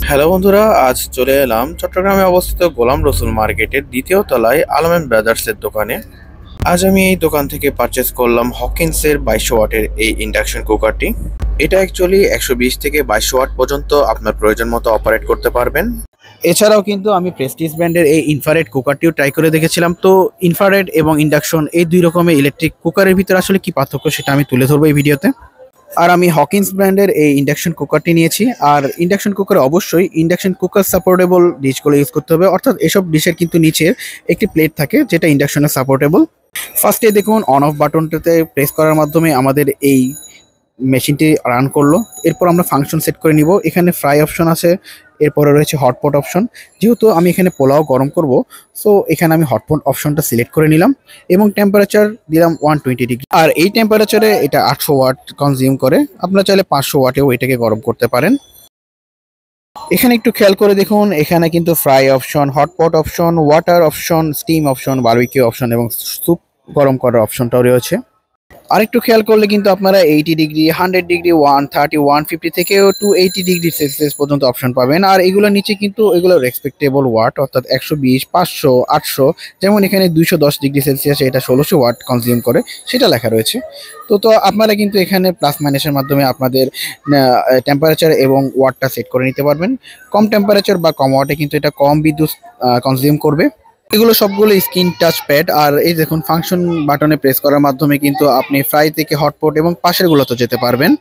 Hello বন্ধুরা, আজ চলে এলাম চট্টগ্রামে অবস্থিত গোলাম রসুল মার্কেটের দ্বিতীয় তলায় আলম ব্রাদার্সের দোকানে। আজ আমি এই দোকান থেকে পারচেস করলাম হকিন্সের 2200 ওয়াটের এই ইন্ডাকশন কুকারটি। এটা অ্যাকচুয়ালি 120 থেকে 2200 ওয়াট পর্যন্ত আপনার প্রয়োজন মতো অপারেট করতে পারবেন। এছাড়াও কিন্তু আমি প্রেস্টিজ ব্র্যান্ডের এই ইনফ্রারেড কুকারটিও ট্রাই করে দেখেছিলাম। তো ইনফ্রারেড এবং ইন্ডাকশন এই দুই রকমের ইলেকট্রিক কুকারের ভিতরে আসলে কি পার্থক্য সেটা আমি তুলে ধরবো এই ভিডিওতে। আর আমি হকিন্স ব্র্যান্ডের এই ইন্ডাকশন কুকারটি নিয়েছি। আর ইন্ডাকশন কুকারে অবশ্যই ইন্ডাকশন কুকার সাপোর্টেবল ডিশগুলো ইউজ করতে হবে, অর্থাৎ এসব ডিশের কিন্তু নিচে একটি প্লেট থাকে যেটা ইন্ডাকশনে সাপোর্টেবল। ফার্স্টে দেখুন অন অফ বাটনটাতে প্রেস করার মাধ্যমে আমাদের এই মেশিনটি রান করলো। এরপর আমরা ফাংশন সেট করে নিব। এখানে ফ্রাই অপশন আছে, এরপরে রয়েছে হটপট অপশন। যেহেতু আমি এখানে পোলাও গরম করব, সো এখানে আমি হটপট অপশনটা সিলেক্ট করে নিলাম এবং টেম্পারেচার দিলাম 120 ডিগ্রি। আর এই টেম্পারেচারে এটা 800 ওয়াট কনজিউম করে। আপনারা চাইলে 500 ওয়াটেও এটাকে গরম করতে পারেন। এখানে একটু খেয়াল করে দেখুন, এখানে কিন্তু fry option, hotpot option, water option, steam option, barbecue option এবং স্যুপ গরম করার অপশনটাও রয়েছে। আরেকটু খেয়াল করলে কিন্তু আপনারা 80 ডিগ্রি, 100 ডিগ্রি, 130, 150 থেকেও 280 ডিগ্রি সেলসিয়াস পর্যন্ত অপশন পাবেন। আর এগুলোর নিচে কিন্তু এগুলো রেসপেক্টেবল ওয়াট, অর্থাৎ 120, 500, 800। যেমন এখানে 210 ডিগ্রি সেলসিয়াস এটা 1600 ওয়াট কনজিউম করে, সেটা লেখা রয়েছে। তো আপনারা কিন্তু এখানে প্লাস মাইনাসের মাধ্যমে আপনাদের টেম্পারেচার এবং ওয়াটটা সেট করে নিতে পারবেন। কম টেম্পারেচার বা কম ওয়াটে কিন্তু এটা কম বিদ্যুৎ কনজিউম করবে। এগুলো সবগুলো স্ক্রিন টাচ প্যাড। আর এই দেখুন ফাংশন বাটনে প্রেস করার মাধ্যমে কিন্তু আপনি ফ্রাই থেকে হটপট এবং পাশের গুলোতে যেতে পারবেন।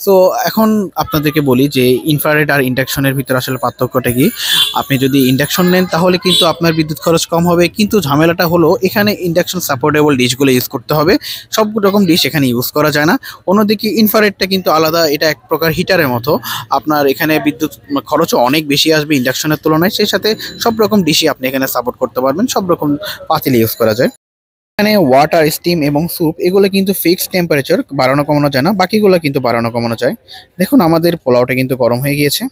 সো এখন আপনাদেরকে বলি যে ইনফ্রারেড আর ইন্ডাকশনের ভিতরে আসলে পার্থক্যটা কি। আপনি যদি ইন্ডাকশন নেন তাহলে কিন্তু আপনার বিদ্যুৎ খরচ কম হবে, কিন্তু ঝামেলাটা হলো এখানে ইন্ডাকশন সাপোর্টেবল ডিশগুলো ইউজ করতে হবে। সব রকম ডিশ এখানে ইউজ করা যায় না। অন্যদিকে ইনফ্রারেডটা কিন্তু আলাদা, এটা এক প্রকার হিটারের মতো। আপনার এখানে বিদ্যুৎ খরচও অনেক বেশি আসবে ইন্ডাকশনের তুলনায়। সেই সাথে সব রকম ডিশই আপনি এখানে সাপোর্ট করতে পারবেন, সব রকম পাতিল ইউজ করা যায়। এখানে ওয়াটার, স্টিম এবং স্যুপ এগুলো কিন্তু ফিক্সড টেম্পারেচার, বাড়ানো কমানো যায় না। বাকিগুলো কিন্তু বাড়ানো কমানো যায়। দেখুন আমাদের পোলাওটা কিন্তু গরম হয়ে গিয়েছে।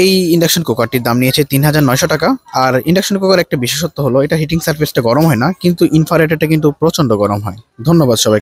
এই ইন্ডাকশন কুকারটির দাম নিয়েছে 3900 টাকা। আর ইন্ডাকশন কুকার একটা বিশেষত্ব হলো এটা হিটিং সারফেসটা গরম হয় না, কিন্তু ইনফ্রারেডটা কিন্তু প্রচন্ড গরম হয়। ধন্যবাদ সবাই।